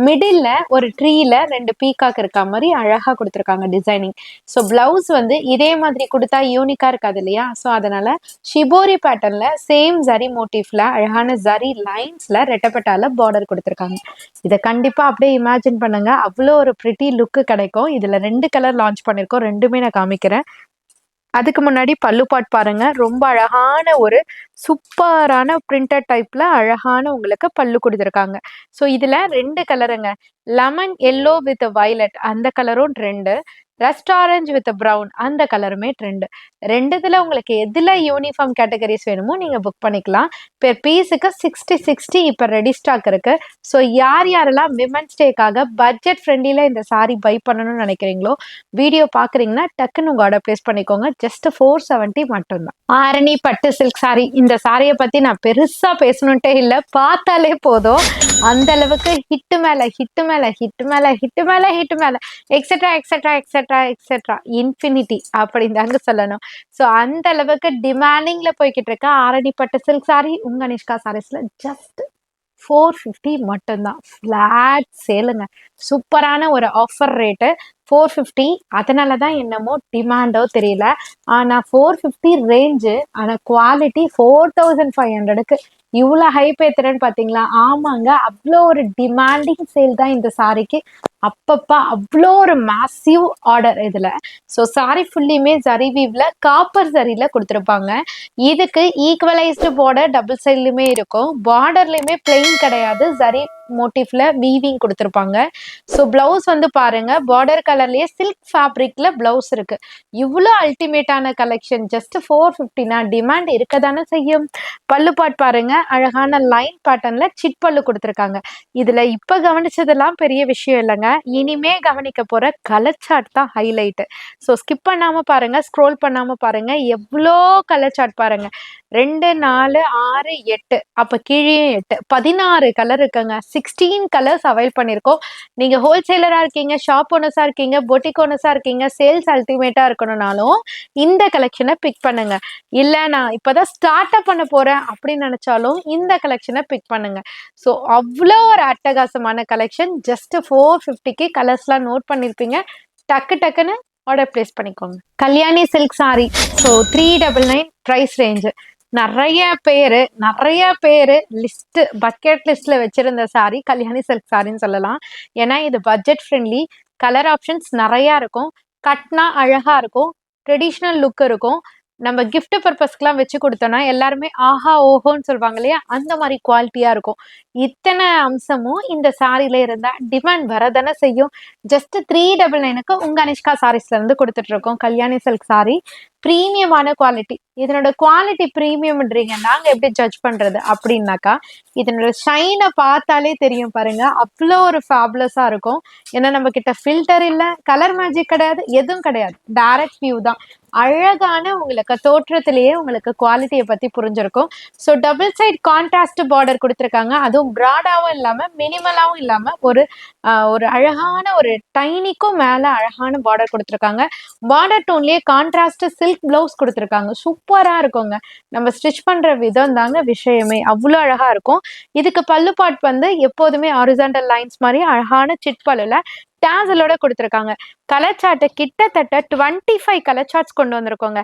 மிடில்ல ஒரு ட்ரீல 2 பீகாக் இருக்க மாதிரி அழகா கொடுத்துருக்காங்க டிசைனிங். ஸோ பிளவுஸ் வந்து இதே மாதிரி கொடுத்தா யூனிக்கா இருக்காது இல்லையா? ஸோ அதனால ஷிபோரி பேட்டர்ன்ல சேம் ஜரி மோட்டிவ்ல அழகான ஜரி லைன்ஸ்ல ரெட்டப்பட்டால பார்டர் கொடுத்துருக்காங்க. இதை கண்டிப்பா அப்படியே இமேஜின் பண்ணுங்க. அவ்வளோ ஒரு பிரிட்டி லுக்கு கிடைக்கும். இதுல 2 கலர் லான்ச் பண்ணிருக்கோம். ரெண்டுமே நான் காமிக்கிறேன். அதுக்கு முன்னாடி பல்லு பாட் பாருங்க. ரொம்ப அழகான ஒரு சூப்பரான பிரிண்டட் டைப்ல அழகான உங்களுக்கு பல்லு கொடுத்துருக்காங்க. ஸோ இதுல 2 கலருங்க. லெமன் எல்லோ வித் வயலட் அந்த கலரும் trend, rust orange with brown அந்த கலருமே ட்ரெண்டு. ரெண்டுத்துல உங்களுக்கு எதுல யூனிஃபார்ம் கேட்டகரிஸ் வேணுமோ நீங்க புக் பண்ணிக்கலாம். பெர் பீஸுக்கு 60 இப்ப ரெடி ஸ்டாக் இருக்கு. ஸோ யார் யாரெல்லாம் விமன்ஸ் டேக்காக பட்ஜெட் ஃப்ரெண்ட்லியில இந்த சாரி பை பண்ணணும்னு நினைக்கிறீங்களோ வீடியோ பாக்குறீங்கன்னா டக்குன்னு உங்க ஆர்டர் பிளேஸ் பண்ணிக்கோங்க. ஜஸ்ட் 470 மட்டும்தான். ஆரணி பட்டு சில்க் சாரி. இந்த சாரியை பத்தி நான் பெருசா பேசணுன்ட்டே இல்லை, பார்த்தாலே போதும். அந்த அளவுக்கு ஹிட்டு மேல ஹிட்டு மேல ஹிட்டு மேல ஹிட்டு மேல ஹிட்டு மேல etcetera etcetera etcetera etcetera infinity அப்படின்னு தாங்க சொல்லணும். ஸோ அந்த அளவுக்கு டிமாண்டிங்ல போய்கிட்டு இருக்க ஆரணி பட்டு சில்க் சாரி உங்க நிஷ்கா சாரீஸ்ல ஜஸ்ட் 450 மட்டும்தான். ஃபிளாட் சேலுங்க. சூப்பரான ஒரு ஆஃபர் ரேட்டு 450. அதனால தான் என்னமோ டிமாண்டோ தெரியல. ஆனால் 450 ரேஞ்சு, ஆனால் குவாலிட்டி 4500க்கு இவ்வளோ ஹைப் ஏத்துறேன்னு பார்த்தீங்களா? ஆமாங்க, அவ்வளோ ஒரு டிமாண்டிங் சேல் தான் இந்த சாரிக்கு. அப்பப்பா அவ்வளோ ஒரு மேசிவ் ஆர்டர் இதுல. ஸோ சாரி ஃபுல்லியுமே ஜரி வீவ்ல காப்பர் ஜரியில கொடுத்துருப்பாங்க. இதுக்கு ஈக்குவலைஸ்டு பார்டர் டபுள் சைட்லயுமே இருக்கும். பார்டர்லயுமே பிளெயின் கிடையாது, ஜரி மோட்டிவ்ல வீவிங் கொடுத்துருப்பாங்க. ஸோ பிளவுஸ் வந்து பாருங்க, பார்டர் கலர்லயே சில்க் ஃபேப்ரிக்ல பிளவுஸ் இருக்கு. இவ்வளோ அல்டிமேட்டான கலெக்ஷன் ஜஸ்ட் 450னா டிமாண்ட் இருக்க தானே செய்யும். பல்லு பாட் பாருங்க, அழகான லைன் பேட்டர்ன்ல சிட் பல்லு கொடுத்துருக்காங்க. இதுல இப்ப கவனிச்சதெல்லாம் பெரிய விஷயம் இல்லைங்க. இனிமே கவனிக்க போற கலர் சார்ட் தான் ஹைலைட். ஸோ ஸ்கிப் பண்ணாம பாருங்க, ஸ்க்ரோல் பண்ணாம பாருங்க. எவ்வளோ கலர் சார்ட் பாருங்க. 2 4 6 8 அப்ப கீழே 8 16 கலர் இருக்குங்க. 16 கலர்ஸ் அவைல் பண்ணிருக்கோம். நீங்க ஹோல்சேலரா இருக்கீங்க, ஷாப் ஓனர்ஸா இருக்கீங்க, பொட்டிக் ஓனர்ஸா இருக்கீங்க, சேல்ஸ் அல்டிமேட்டா இருக்கணும்னாலும் இந்த கலெக்ஷனை பிக் பண்ணுங்க. இல்ல நான் இப்பதான் ஸ்டார்ட் அப் பண்ண போறேன் அப்படின்னு நினைச்சாலும் இந்த கலெக்ஷனை பிக் பண்ணுங்க. ஸோ அவ்வளோ ஒரு அட்டகாசமான கலெக்ஷன். ஜஸ்ட் 450க்கு கலர்ஸ்லாம் நோட் பண்ணிருப்பீங்க. டக்கு டக்குன்னு ஆர்டர் பிளேஸ் பண்ணிக்கோங்க. Kalyani silk sari. So 399 price range. நிறைய பேரு லிஸ்ட் பக்கெட் லிஸ்ட்ல வச்சிருந்த சாரி கல்யாணி சில்க் சாரின்னு சொல்லலாம். ஏன்னா இது பட்ஜெட் ஃப்ரெண்ட்லி, கலர் ஆப்ஷன்ஸ் நிறைய இருக்கும், கட்னா அழகா இருக்கும், ட்ரெடிஷ்னல் லுக் இருக்கும். நம்ம கிஃப்ட் பர்பஸ்க்குலாம் வச்சு கொடுத்தோம்னா எல்லாருமே ஆஹா ஓஹோன்னு சொல்லுவாங்க இல்லையா? அந்த மாதிரி குவாலிட்டியா இருக்கும். இத்தனை அம்சமும் இந்த சாரில இருந்தா டிமாண்ட் வரதானே செய்யும். ஜஸ்ட் 399க்கு உங்க அனிஷ்கா சாரீஸ்ல இருந்து கொடுத்துட்டு இருக்கோம் கல்யாணி சில்க் சாரி. ப்ரீமியமான குவாலிட்டி. இதனோட குவாலிட்டி ப்ரீமியம்ன்றீங்க, நாங்க எப்படி ஜட்ஜ் பண்றது அப்படின்னாக்கா இதனோட ஷைனை பார்த்தாலே தெரியும் பாருங்க. அவ்வளோ ஒரு ஃபேபுலஸா இருக்கும். ஏன்னா நம்ம கிட்ட ஃபில்டர் இல்லை, கலர் மேஜிக் கிடையாது, எதுவும் கிடையாது, டைரக்ட் வியூ தான். அழகான உங்களுக்கு தோற்றத்திலேயே உங்களுக்கு குவாலிட்டியை பத்தி புரிஞ்சிருக்கும். So double side contrast border கொடுத்துருக்காங்க. அதுவும் ப்ராடாவும் இல்லாம மினிமலாவும் இல்லாம ஒரு அழகான ஒரு டைனிக்கும் மேல அழகான பார்டர் கொடுத்துருக்காங்க. பார்டர் டோன்லயே கான்ட்ராஸ்ட் சில்க் பிளவுஸ் கொடுத்துருக்காங்க. சூப்பரா இருக்குங்க. நம்ம ஸ்டிச் பண்ற விதம் தாங்க விஷயமே. அவ்வளோ அழகா இருக்கும். இதுக்கு பல்லு பாட் வந்து எப்போதுமே ஹாரிசான்டல் லைன்ஸ் மாதிரி அழகான சிட் பல்லுல டேசலோட கொடுத்துருக்காங்க. கலர் சார்ட் கிட்டத்தட்ட 25 கலர் சார்ட்ஸ் கொண்டு வந்திருக்கோங்க.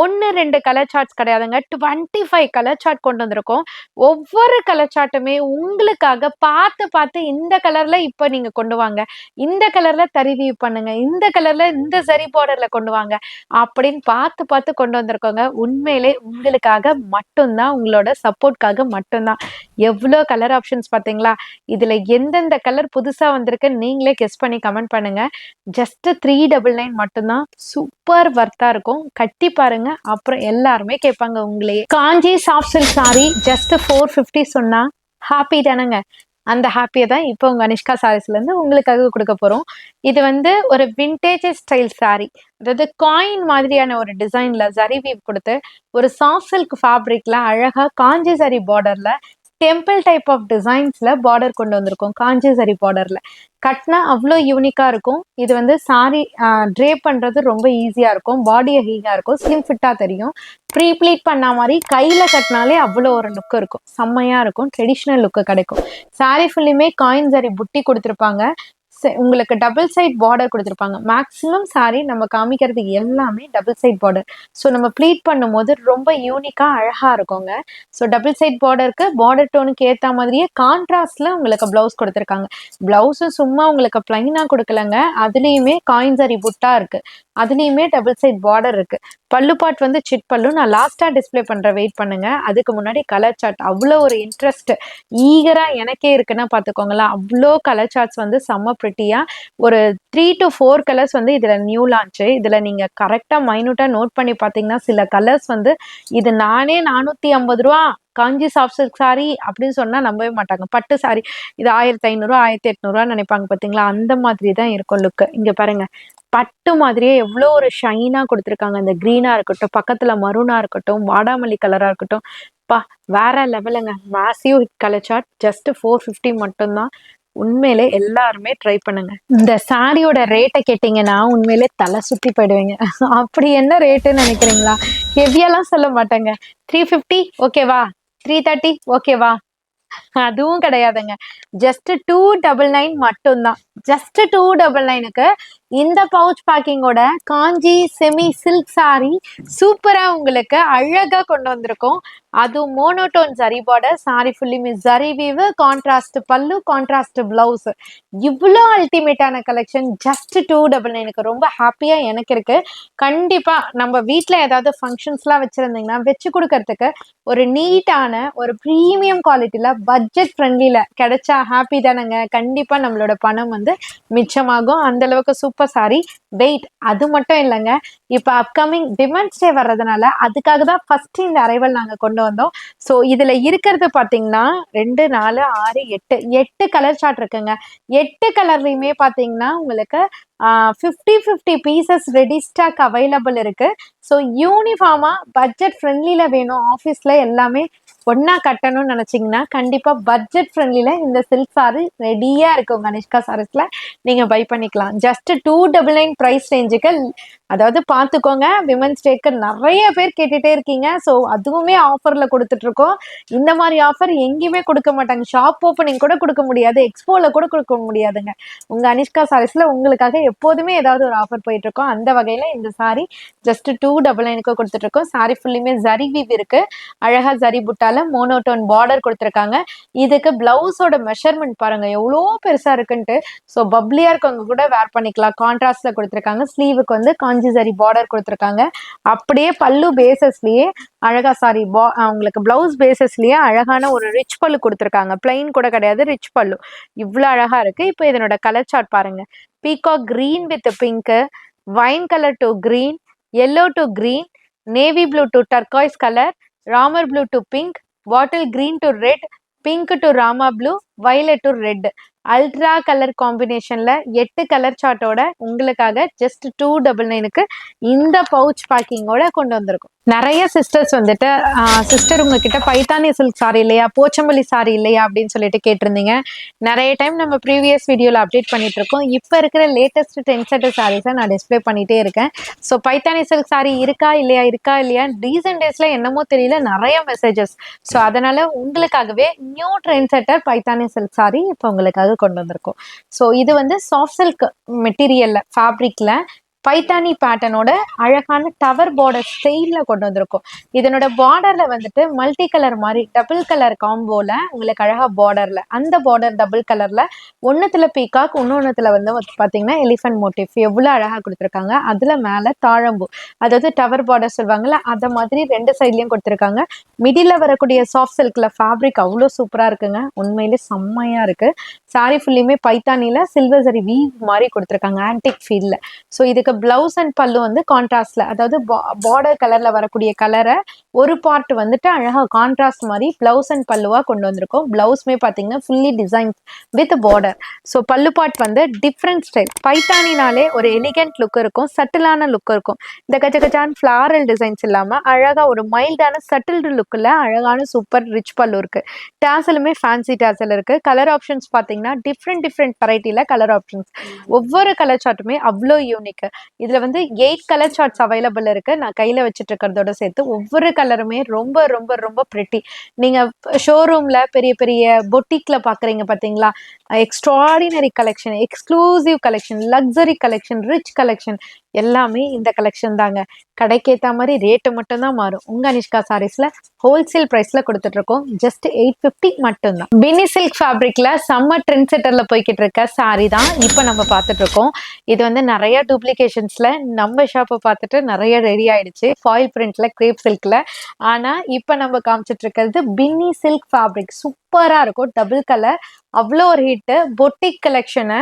1 2 கலர் சார்ட்ஸ் கிடையாதுங்க, 25 கலர் சார்ட் கொண்டு வந்திருக்கோம். ஒவ்வொரு கலர் சார்ட்டுமே உங்களுக்காக பார்த்து பார்த்து இந்த கலர்ல இப்ப நீங்க கொண்டு வாங்க, இந்த கலர்ல தரிவீவ் பண்ணுங்க, இந்த கலர்ல இந்த சரி பார்டர்ல கொண்டு வாங்க அப்படின்னு பார்த்து பார்த்து கொண்டு வந்திருக்கோங்க. உண்மையிலே உங்களுக்காக மட்டும்தான், உங்களோட சப்போர்ட்காக மட்டும்தான். எவ்வளோ கலர் ஆப்ஷன்ஸ் பார்த்தீங்களா? இதுல எந்தெந்த கலர் புதுசா வந்திருக்கு நீங்களே கெஸ் பண்ணி கமெண்ட் பண்ணுங்க. ஜஸ்ட் 399 மட்டும்தான். சூப்பர் வர்த்தா இருக்கும். கட்டி பாருங்க, அப்புறம் எல்லாருமே கேட்பாங்க உங்களையே. காஞ்சி சாஃப்ட் சில்க் சாரி ஜஸ்ட் 450 சொன்னா ஹாப்பி தானங்க. அந்த ஹாப்பியை தான் இப்போ உங்க அனிஷ்கா சாரீஸ்ல இருந்து உங்களுக்காக கொடுக்க போறோம். இது வந்து ஒரு விண்டேஜ் ஸ்டைல் சாரி, அதாவது காயின் மாதிரியான ஒரு டிசைன்ல ஜரி வீவ் கொடுத்து ஒரு சாஃப்ட் சில்க் ஃபேப்ரிக்ல அழகா காஞ்சி சரி பார்டர்ல டெம்பிள் டைப் ஆஃப் டிசைன்ஸ்ல பார்டர் கொண்டு வந்திருக்கோம். காஞ்சி சரி பார்டர்ல கட்னா அவ்வளோ யூனிக்கா இருக்கும். இது வந்து சாரி ட்ரே பண்றது ரொம்ப ஈஸியா இருக்கும். பாடி ஹீகா இருக்கும். ஸ்லிம் ஃபிட்டா தெரியும். ப்ரீ ப்ளீட் பண்ண மாதிரி கையில கட்டினாலே அவ்வளோ ஒரு லுக் இருக்கும். செம்மையா இருக்கும். ட்ரெடிஷ்னல் லுக்கு கிடைக்கும். சாரி ஃபுல்லுமே காயின் சரி புட்டி கொடுத்துருப்பாங்க. உங்களுக்கு டபுள் சைட் பார்டர் கொடுத்துருப்பாங்க. மேக்ஸிமம் சாரி நம்ம காமிக்கிறது எல்லாமே டபுள் சைட் பார்டர். ஸோ நம்ம ப்ளீட் பண்ணும்போது ரொம்ப யூனிக்கா அழகா இருக்குங்க. ஸோ டபுள் சைட் பார்டருக்கு பார்டர் டோனுக்கு ஏற்ற மாதிரியே கான்ட்ராஸ்ட்ல உங்களுக்கு பிளவுஸ் கொடுத்துருக்காங்க. பிளவுஸும் சும்மா உங்களுக்கு பிளைனா கொடுக்கலங்க. அதுலேயுமே காயின் சரி புட்டா இருக்கு. அதுலேயுமே டபுள் சைட் பார்டர் இருக்கு. பல்லு பாட் வந்து சிட் பல்லு. நான் லாஸ்டா டிஸ்பிளே பண்ற, வெயிட் பண்ணுங்க. அதுக்கு முன்னாடி கலர் சார்ட் அவ்வளோ ஒரு இன்ட்ரெஸ்ட் ஈகரா எனக்கே இருக்குன்னா பாத்துக்கோங்களேன். அவ்வளோ கலர் சார்ட்ஸ் வந்து செம்ம ப்ரிட்டியா ஒரு 3 to 4 கலர்ஸ் வந்து இதுல நியூ லான்ச். இதுல நீங்க கரெக்டா மைனூட்டா நோட் பண்ணி பாத்தீங்கன்னா சில கலர்ஸ் வந்து இது நானே 450 ரூபா காஞ்சி சாஃப்ட் சில்க் சாரி அப்படின்னு சொன்னா நம்பவே மாட்டாங்க. பட்டு சாரி இது 1500 1800 நினைப்பாங்க. பாத்தீங்களா, அந்த மாதிரி தான் இருக்கும் லுக். இங்க பாருங்க, பட்டு மாதிரியே எவ்வளோ ஒரு ஷைனா கொடுத்துருக்காங்க. இந்த கிரீனா இருக்கட்டும், பக்கத்துல மரூனா இருக்கட்டும், வாடாமல்லி கலரா இருக்கட்டும், பா வேற லெவலுங்க. Massive colour chart. ஜஸ்ட் 450 மட்டும்தான். உண்மையிலே எல்லாருமே ட்ரை பண்ணுங்க. இந்த சாரியோட ரேட்டை கேட்டீங்கன்னா உண்மையிலே தலை சுத்தி போயிடுவீங்க. அப்படி என்ன ரேட்டுன்னு நினைக்கிறீங்களா? ஹெவியெல்லாம் சொல்ல மாட்டேங்க. 350 ஓகேவா, 330 ஓகேவா, அதுவும் கிடையாதுங்க. ஜஸ்ட் 299 மட்டும்தான். ஜஸ்ட் 299க்கு இந்த பவுச் பேக்கிங்கோட காஞ்சி செமி சில்க் சாரி சூப்பரா உங்களுக்கு அழகா கொண்டு வந்திருக்கோம். அதுவும் மோனோட்டோன் ஜரி பார்டர், சாரி ஃபுல்லுமே ஜரி வீவு, கான்ட்ராஸ்ட் பல்லு, கான்ட்ராஸ்ட் பிளவுஸ். இவ்வளோ அல்டிமேட்டான கலெக்ஷன் ஜஸ்ட் 299க்கு ரொம்ப ஹாப்பியா எனக்கு இருக்கு. கண்டிப்பா நம்ம வீட்டில் ஏதாவது ஃபங்க்ஷன்ஸ்லாம் வச்சிருந்தீங்கன்னா வச்சு கொடுக்கறதுக்கு ஒரு நீட்டான ஒரு ப்ரீமியம் குவாலிட்டியில பட்ஜெட் ஃப்ரெண்ட்லில கிடைச்சா ஹாப்பி தானேங்க. கண்டிப்பா நம்மளோட பணம் வந்து மிச்சமாகும். அந்த அளவுக்கு சூப்பர் சாரி. வெயிட் அது மட்டும் இல்லைங்க, இப்போ அப்கமிங் விமன்ஸ் டே வர்றதுனால அதுக்காக தான் ஃபர்ஸ்ட் இந்த அரைவல் நாங்கள் கொண்டு வந்தோம். ஸோ இதுல இருக்கிறது பார்த்தீங்கன்னா 2 4 6 8 கலர் சார்ட் இருக்குங்க. 8 கலர்லையுமே பார்த்தீங்கன்னா உங்களுக்கு 50 பீசஸ் ரெடி ஸ்டாக் அவைலபிள் இருக்கு. ஸோ யூனிஃபார்மா பட்ஜெட் ஃப்ரெண்ட்லில வேணும், ஆஃபீஸ்ல எல்லாமே ஒன்னா கட்டணும்னு நினைச்சீங்கன்னா கண்டிப்பா பட்ஜெட் ஃப்ரெண்ட்லில இந்த சில்க் சாரி ரெடியா இருக்கும். கனிஷ்கா சாரீஸ்ல நீங்க பை பண்ணிக்கலாம். ஜஸ்ட் 299 பிரைஸ் ரேஞ்சுக்கு. அதாவது பாத்துக்கோங்க, விமன்ஸ் டேக்கு நிறைய பேர் கேட்டுட்டே இருக்கீங்க. ஸோ அதுவுமே ஆஃபர்ல கொடுத்துட்டு இருக்கோம். இந்த மாதிரி ஆஃபர் எங்கேயுமே கொடுக்க மாட்டாங்க. ஷாப் ஓப்பனிங் கூட கொடுக்க முடியாது, எக்ஸ்போல கூட கொடுக்க முடியாதுங்க. உங்க அனிஷ்கா சாரீஸ்ல உங்களுக்காக எப்போதுமே ஏதாவது ஒரு ஆஃபர் போயிட்டு இருக்கோம். அந்த வகையில இந்த சாரி ஜஸ்ட் 299க்கு கொடுத்துட்டு இருக்கோம். சாரி ஃபுல்லுமே ஜரி வீவ் இருக்கு. அழகா ஜரி புட்டால மோனோட்டோன் பார்டர் கொடுத்துருக்காங்க. இதுக்கு பிளவுஸோட மெஷர்மெண்ட் பாருங்க எவ்வளோ பெருசா இருக்குன்ட்டு. ஸோ பப்ளியா இருக்கவங்க கூட வேர் பண்ணிக்கலாம். கான்ட்ராஸ்ட்ல கொடுத்துருக்காங்க. ஸ்லீவுக்கு வந்து காஞ்சி ஜரி பார்டர் கொடுத்துருக்காங்க. அப்படியே பல்லு பேசஸ்லயே அழகா சாரி உங்களுக்கு பிளவுஸ் பேசஸ்லயே அழகான ஒரு ரிச் பல்லு கொடுத்துருக்காங்க. பிளைன் கூட கிடையாது, ரிச் பல்லு. இவ்வளோ அழகா இருக்கு. இப்போ இதனோட கலர் சார்ட் பாருங்க. Peacock green with pink, wine colour to green, yellow to green, navy blue to turquoise color, Ramar blue to pink, bottle green to red, pink to Rama blue, violet to red. Ultra colour காம்பினேஷன்ல 8 கலர் சார்ட்டோட உங்களுக்காக ஜஸ்ட் 299க்கு இந்த பவுச் பேக்கிங்கோட கொண்டு வந்திருக்கும். நிறைய சிஸ்டர்ஸ் வந்துட்டு சிஸ்டர் உங்ககிட்ட பைத்தானி சில்க் சாரி இல்லையா, போச்சம்பள்ளி சாரி இல்லையா அப்படின்னு சொல்லிட்டு கேட்டிருந்தீங்க. நிறைய டைம் நம்ம ப்ரீவியஸ் வீடியோல அப்டேட் பண்ணிட்டு இருக்கோம். இப்போ இருக்கிற லேட்டஸ்ட் டென் செட் சாரீஸை நான் டிஸ்பிளே பண்ணிட்டே இருக்கேன். ஸோ பைத்தானி சில்க் சாரி இருக்கா இல்லையா ரீசன்ட் டேஸ்ல என்னமோ தெரியல நிறைய மெசேஜஸ். ஸோ அதனால உங்களுக்காகவே new trend செட்டர் Paithani silk sorry இப்போ உங்களுக்காக கொண்டு வந்திருக்கோம். ஸோ இது வந்து சாஃப்ட் சில்க் மெட்டீரியல்ல ஃபேப்ரிக்ல பைத்தானி பேட்டர்னோட அழகான டவர் பார்டர் ஸ்டைல்ல கொண்டு வந்திருக்கும். இதனோட பார்டர்ல வந்துட்டு மல்டி கலர் மாதிரி டபுள் கலர் காம்போல உங்களுக்கு அழகா பார்டர்ல அந்த பார்டர் டபுள் கலர்ல ஒன்னுத்துல பீகாக் இன்னொன்னுத்துல வந்து பாத்தீங்கன்னா எலிஃபென்ட் மோட்டிவ் எவ்வளவு அழகா கொடுத்துருக்காங்க. அதுல மேல தாழம்பூ, அதாவது டவர் பார்டர் சொல்லுவாங்கல்ல, அத மாதிரி ரெண்டு சைட்லயும் கொடுத்துருக்காங்க. மிடில வரக்கூடிய சாஃப்ட் சில்க்ல ஃபேப்ரிக் அவ்வளோ சூப்பரா இருக்குங்க. உண்மையிலே செம்மையா இருக்கு. சாரி ஃபுல்லுமே பைத்தானில சில்வர் சரி வீவ் மாதிரி கொடுத்துருக்காங்க, ஆன்டிக் ஃபீல்ல. ஸோ இதுக்கு பிளவுஸ் அண்ட் பல்லு வந்து கான்ட்ராஸ்ட்ல, அதாவது பார்டர் கலர்ல வரக்கூடிய கலரை ஒரு பார்ட் வந்துட்டு அழகா கான்ட்ராஸ்ட் மாதிரி பிளவுஸ் அண்ட் பல்லுவா கொண்டு வந்திருக்கோம். பிளவுஸ்மே பாத்தீங்கன்னா fully design with border. So பல்லு பார்ட் வந்து டிஃப்ரெண்ட் ஸ்டைல். பைத்தானினாலே ஒரு எலிகென்ட் லுக் இருக்கும், சட்டிலான லுக் இருக்கும். இந்த கச்ச கச்சான் ஃபிளாரல் டிசைன்ஸ் இல்லாம அழகா ஒரு மைல்டான சட்டில்டு லுக்ல அழகான சூப்பர் ரிச் பல்லு இருக்கு. டாசலுமே ஃபேன்சி டாசல் இருக்கு. கலர் ஆப்ஷன்ஸ் பாத்தீங்கன்னா டிஃப்ரெண்ட் வெரைட்டில கலர் ஆப்ஷன்ஸ். ஒவ்வொரு கலர் சார்ட்டுமே அவ்வளோ யூனிக். இதுல வந்து 8 கலர் சார்ட்ஸ் அவைலபிள் இருக்கு. நான் கையில வச்சுட்டு இருக்கிறதோட சேர்த்து ஒவ்வொரு கலருமே ரொம்ப ரொம்ப ரொம்ப பிரிட்டி. நீங்க ஷோரூம்ல பெரிய பெரிய பொட்டிக்ல பாக்குறீங்க பாத்தீங்களா, extraordinary collection, exclusive collection, luxury collection, rich collection எல்லாமே இந்த கலெக்ஷன் தாங்க. கடைக்கேற்ற மாதிரி ரேட்டு மட்டும் தான் மாறும். உங்க அனிஷ்கா சாரீஸ்ல ஹோல்சேல் பிரைஸ்ல கொடுத்துட்டு இருக்கோம். ஜஸ்ட் 850 மட்டும்தான். பினி சில்க் ஃபேப்ரிக்ல சம்மர் ட்ரெண்ட் செட்டர்ல போய்கிட்டு இருக்க சாரி தான் இப்ப நம்ம பார்த்துட்டு இருக்கோம். இது வந்து நிறைய டூப்ளிகேஷன்ஸ்ல நம்ம ஷாப்பை பார்த்துட்டு நிறைய ரெடி ஆயிடுச்சு, ஃபாயில் பிரிண்ட்ல, கிரேப் சில்க்ல. ஆனா இப்ப நம்ம காமிச்சிட்டு இருக்கிறது பின்னி சில்க் ஃபேப்ரிக். சூப்பரா இருக்கும், டபுள் கலர், அவ்வளோ ஒரு ஹிட். பொட்டிக் கலெக்ஷனை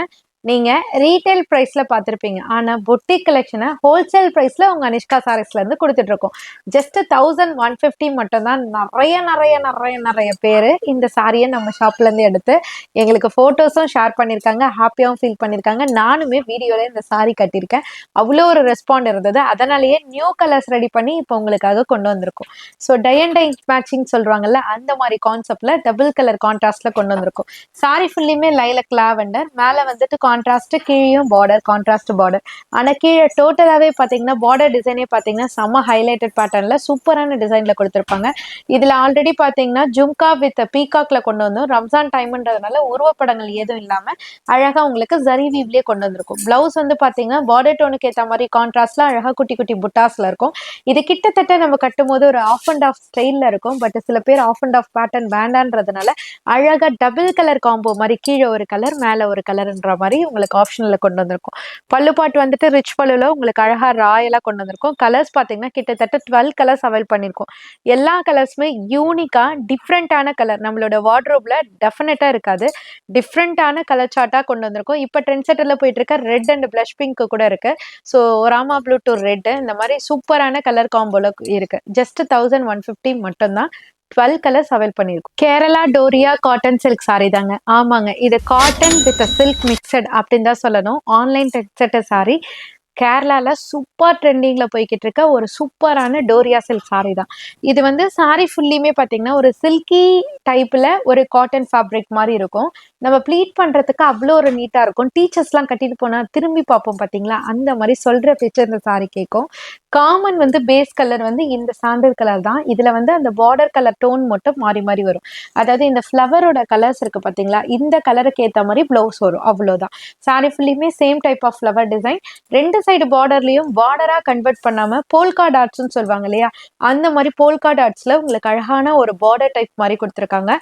நீங்க ரீட்டைல் பிரைஸ்ல பார்த்துருப்பீங்க, ஆனா பொட்டிக் கலெக்ஷனை ஹோல்சேல் பிரைஸ்ல உங்க அனிஷ்கா சாரீஸ்ல இருந்து கொடுத்துட்டு இருக்கோம். ஜஸ்ட் 1150 மட்டும் தான். நிறைய நிறைய நிறைய நிறைய பேரு இந்த சாரியை நம்ம ஷாப்ல இருந்து எடுத்து எங்களுக்கு போட்டோஸும் ஷேர் பண்ணியிருக்காங்க, ஹாப்பியாகவும் ஃபீல் பண்ணியிருக்காங்க. நானுமே வீடியோல இந்த சாரி கட்டியிருக்கேன், அவ்வளோ ஒரு ரெஸ்பாண்ட் இருந்தது. அதனாலேயே நியூ கலர்ஸ் ரெடி பண்ணி இப்போ உங்களுக்காக கொண்டு வந்திருக்கோம். So tie and dye matching சொல்றாங்கல்ல, அந்த மாதிரி கான்செப்ட்ல டபுள் கலர் கான்ட்ராஸ்ட்ல கொண்டு வந்திருக்கோம். சாரி ஃபுல்லுமே லைலக் லாவெண்டர், மேல வந்துட்டு கான்ட்ராஸ்ட், கீழேயும் பார்டர், கான்ட்ராஸ்ட் பார்டர். ஆனா கீழே டோட்டலாவே பாத்தீங்கன்னா பார்டர் டிசைனே பாத்தீங்கன்னா செம்ம ஹைலைட்டட் பேட்டர்ன்ல சூப்பரான டிசைன்ல கொடுத்திருப்பாங்க. இதுல ஆல்ரெடி பாத்தீங்கன்னா ஜும்கா வித் பீகாக்ல கொண்டு வந்தோம். ரம்ஜான் டைம்ன்றதுனால உருவப்படங்கள் எதுவும் இல்லாம அழகா உங்களுக்கு ஜரி வீவ்லயே கொண்டு வந்திருக்கும். பிளவுஸ் வந்து பாத்தீங்கன்னா பார்டர் டோனுக்கு ஏற்ற மாதிரி கான்ட்ராஸ்ட்ல அழகா குட்டி குட்டி புட்டாஸ்ல இருக்கும். இது கிட்டத்தட்ட நம்ம கட்டும் போது ஒரு ஆஃப் அண்ட் ஆஃப் ஸ்டைல்ல இருக்கும். பட் சில பேர் ஆஃப் அண்ட் ஆஃப் பேட்டர்ன் வேண்டான்றதுனால அழகா டபுள் கலர் காம்போ மாதிரி கீழே ஒரு கலர் மேல ஒரு கலர்ன்ற மாதிரி உங்களுக்கு ஆப்ஷன்ல கொண்டு வந்திருக்கும். பல்லு பாட்டு வந்துட்டு ரிச் பல்லுல உங்களுக்கு அழகா ராயலா கொண்டு வந்திருக்கும். கலர்ஸ் பாத்தீங்கன்னா கிட்டத்தட்ட 12 கலர்ஸ் அவைல் பண்ணிருக்கோம். எல்லா கலர்ஸுமே யூனிக்கா டிஃப்ரெண்டான கலர், நம்மளோட வார்ட்ரோப்ல டெஃபினட்டா இருக்காது. டிஃப்ரெண்டான கலர் சார்ட்டா கொண்டு வந்திருக்கோம். இப்ப ட்ரெண்ட் செட்டர்ல போயிட்டு இருக்க ரெட் அண்ட் பிளஷ் பிங்க் கூட இருக்கு. So Rama blue to red, இந்த மாதிரி சூப்பரான கலர் காம்போல இருக்கு. ஜஸ்ட் 1150 மட்டும்தான். 12 கலர்ஸ் அவைல் பண்ணிருக்கோம். கேரளா டோரியா காட்டன் சில்க் சாரி தாங்க. ஆமாங்க, இது காட்டன் வித் சில்க் மிக்சட் அப்படின்னு தான் சொல்லணும். Online set sorry. கேரளால சூப்பர் ட்ரெண்டிங்ல போய்கிட்டு இருக்க ஒரு சூப்பரான டோரியா சில்க் சாரி தான் இது. வந்து சாரி ஃபுல்லியுமே பாத்தீங்கன்னா ஒரு சில்கி டைப்ல ஒரு காட்டன் ஃபேப்ரிக் மாதிரி இருக்கும். நம்ம ப்ளீட் பண்றதுக்கு அவ்வளோ ஒரு நீட்டா இருக்கும். டீச்சர்ஸ்லாம் கட்டிட்டு போனா திரும்பி பார்ப்போம் பாத்தீங்களா, அந்த மாதிரி சொல்ற பிக்சர் இந்த சாரி கேட்கும். காமன் வந்து பேஸ் கலர் வந்து இந்த சாண்டல் கலர் தான். இதுல வந்து அந்த பார்டர் கலர் டோன் மட்டும் மாறி மாறி வரும். அதாவது இந்த ஃப்ளவரோட கலர்ஸ் இருக்கு பாத்தீங்களா, இந்த கலருக்கு ஏத்த மாதிரி பிளவுஸ் வரும், அவ்வளவுதான். சாரி ஃபுல்லியுமே same type of flower design. ரெண்டு சைடு பார்டர்லயும் பார்டரா கன்வெர்ட் பண்ணாம போல்கா டாட்ஸ்னு சொல்லுவாங்க இல்லையா, அந்த மாதிரி போல்கா டாட்ஸ்ல உங்களுக்கு அழகான ஒரு பார்டர் டைப் மாதிரி கொடுத்துருக்காங்க.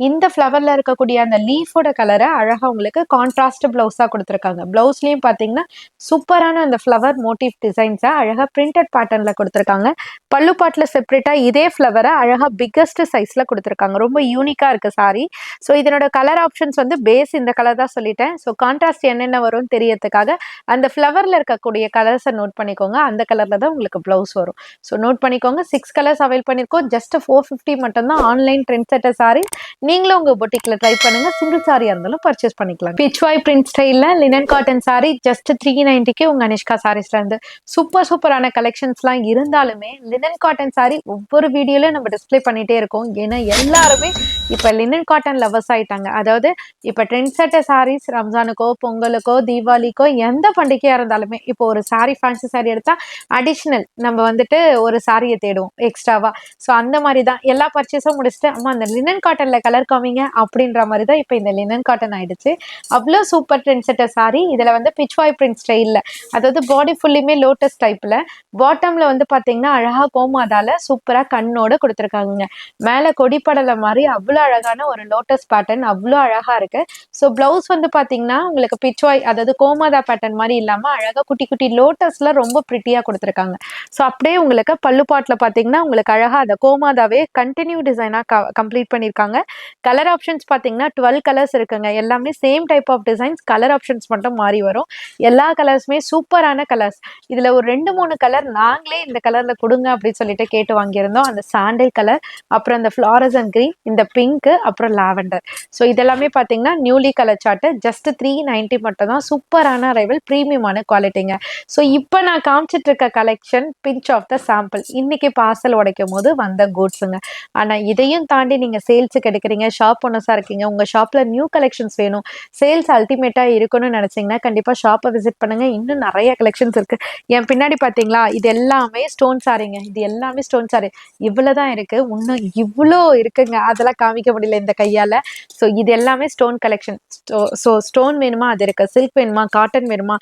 இந்த ஃப்ளவர்ல இருக்கக்கூடிய அந்த லீஃபோட கலரை அழகா உங்களுக்கு கான்ட்ராஸ்ட் பிளவுஸா கொடுத்துருக்காங்க. பிளவுஸ்லயும் பாத்தீங்கன்னா சூப்பரான அந்த ஃப்ளவர் மோட்டிவ் டிசைன்ஸா அழகா பிரிண்டட் பேட்டர்ன்ல கொடுத்துருக்காங்க. பல்லு பாட்டுல செப்பரேட்டா இதே ஃப்ளவரை அழகா பிக்கஸ்ட் சைஸ்ல கொடுத்துருக்காங்க. ரொம்ப யூனிக்கா இருக்கு சாரி. ஸோ இதனோட கலர் ஆப்ஷன்ஸ் வந்து பேஸ் இந்த கலர் தான் சொல்லிட்டேன். ஸோ கான்ட்ராஸ்ட் என்னென்ன வரும்னு தெரியறதுக்காக அந்த ஃப்ளவர்ல இருக்கக்கூடிய கலர்ஸை நோட் பண்ணிக்கோங்க. அந்த கலர்ல தான் உங்களுக்கு பிளவுஸ் வரும். ஸோ நோட் பண்ணிக்கோங்க. 6 கலர்ஸ் அவைல் பண்ணிருக்கோம். ஜஸ்ட் 450 மட்டும் தான். ஆன்லைன் ட்ரெண்ட் செட்டர் சாரி நீங்களும் உங்க பொட்டிக்ல ட்ரை பண்ணுங்க. சிங்கிள் சாரியா இருந்தாலும் பர்ச்சேஸ் பண்ணிக்கலாம். பிச்வாய் பிரிண்ட் ஸ்டைல்ல லினன் காட்டன் சாரி ஜஸ்ட் 390க்கு உங்க அனிஷ்கா சாரீஸ்ல இருந்து சூப்பரான கலெக்ஷன்ஸ்லாம் இருந்தாலுமே லினன் காட்டன் சாரி ஒவ்வொரு வீடியோல நம்ம டிஸ்பிளே பண்ணிட்டே இருக்கோம். ஏன்னா எல்லாருமே இப்ப லினன் காட்டன் லவர்ஸ் ஆயிட்டாங்க. அதாவது இப்ப ட்ரெண்ட் செட்டர் சாரீஸ் ரம்ஜானுக்கோ பொங்கலுக்கோ தீபாவளிக்கோ எந்த பண்டிகையா இருந்தாலுமே இப்போ ஒரு சாரி ஃபேன்சி சாரி எடுத்தா அடிஷ்னல் நம்ம வந்துட்டு ஒரு சாரியை தேடுவோம் எக்ஸ்ட்ராவா. ஸோ அந்த மாதிரி தான் எல்லா பர்ச்சேஸும் முடிச்சுட்டு அம்மா அந்த லினன் காட்டன்ல கலர் காமிங்க அப்படின்ற மாதிரி தான் இப்போ இந்த லினன் காட்டன் ஆயிடுச்சு. அவ்வளோ சூப்பர் ட்ரெண்ட் செட்டர் சாரி. இதுல வந்து பிச்வாய் பிரிண்ட் ஸ்டைல்ல, அதாவது பாடி ஃபுல்லுமே லோட்டஸ் டைப்ல, பாட்டம்ல வந்து பாத்தீங்கன்னா அழகா கோமாதால சூப்பரா கண்ணோட கொடுத்துருக்காங்க. மேல கொடிப்படலை மாதிரி அவ்வளோ அழகான ஒரு லோட்டஸ் பேட்டர்ன், அவ்வளோ அழகா இருக்கு. ஸோ பிளவுஸ் வந்து பாத்தீங்கன்னா உங்களுக்கு பிச்வாய், அதாவது கோமாதா பேட்டர்ன் மாதிரி இல்லாம அழகா குட்டி குட்டி குட்டி லோட்டஸ்ல ரொம்ப பிரிட்டியா கொடுத்துருக்காங்க. ஸோ அப்படியே உங்களுக்கு பல்லு பாட்டில் பார்த்தீங்கன்னா உங்களுக்கு அழகா அந்த கோமாதாவே கண்டினியூ டிசைனா கம்ப்ளீட் பண்ணியிருக்காங்க. கலர் ஆப்ஷன்ஸ் பார்த்தீங்கன்னா 12 கலர்ஸ் இருக்குங்க. எல்லாமே same type of designs, colour options மட்டும் மாறி வரும். எல்லா கலர்ஸுமே சூப்பரான கலர்ஸ். இதுல ஒரு 2, 3 கலர் நாங்களே இந்த கலர்ல கொடுங்க அப்படின்னு சொல்லிட்டு கேட்டு வாங்கியிருந்தோம். அந்த சாண்டில் கலர், அப்புறம் அந்த ஃப்ளாரசன்ட் கிரீன், இந்த பிங்க், அப்புறம் லாவெண்டர். ஸோ இதெல்லாமே பார்த்தீங்கன்னா நியூலி கலர் சார்ட். ஜஸ்ட் 390 மட்டும் தான். சூப்பரான அரைவல், ப்ரீமியமான குவாலிட்டிங்க. ஸோ இப்போ நான் காமிச்சிட்டு இருக்க collection pinch of the sample. இன்னைக்கு பார்சல் உடைக்கும் போது வந்த கூட்ஸுங்க. ஆனா இதையும் தாண்டி நீங்க சேல்ஸுக்கு எடுக்கிறீங்க, ஷாப் ஓனர்ஸா இருக்கீங்க, உங்க ஷாப்ல நியூ கலெக்ஷன்ஸ் வேணும், சேல்ஸ் அல்டிமேட்டா இருக்கணும்னு நினைச்சீங்கன்னா கண்டிப்பா ஷாப்பை விசிட் பண்ணுங்க. இன்னும் நிறைய கலெக்ஷன்ஸ் இருக்கு. என் பின்னாடி பாத்தீங்களா, இது எல்லாமே ஸ்டோன் சாரிங்க. இது எல்லாமே ஸ்டோன் சாரி. இவ்வளவுதான் இருக்கு, இன்னும் இவ்வளோ இருக்குங்க. அதெல்லாம் காமிக்க முடியல இந்த கையால. ஸோ இது எல்லாமே ஸ்டோன் கலெக்ஷன். ஸோ ஸ்டோன் வேணுமா அது இருக்கு, சில்க் வேணுமா, காட்டன் வேணுமா,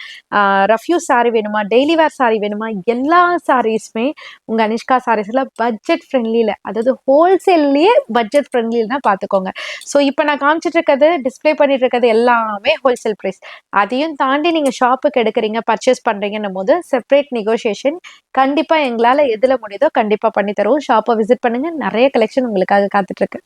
ரஃப்யூஸ் சாரி வேணுமா, டெய்லி வேர் சாரி வேணுமா, எல்லா சாரீஸுமே உங்க அனிஷ்கா சாரீஸ்ல பட்ஜெட் ஃப்ரெண்ட்லியில, அதாவது ஹோல்சேல்லையே பட்ஜெட் ஃப்ரெண்ட்லினா பார்த்துக்கோங்க. ஸோ இப்போ நான் காமிச்சிட்டு இருக்கிறது, டிஸ்பிளே பண்ணிட்டு இருக்கிறது எல்லாமே ஹோல்சேல் ப்ரைஸ். அதையும் தாண்டி நீங்க ஷாப்புக்கு எடுக்கிறீங்க, பர்ச்சேஸ் பண்றீங்கன்னும் போது செப்பரேட் நெகோசியேஷன் கண்டிப்பா எங்களால எதுல முடியுதோ கண்டிப்பா பண்ணி தருவோம். ஷாப்பை விசிட் பண்ணுங்க, நிறைய கலெக்ஷன் உங்களுக்காக காத்துட்டு இருக்கு.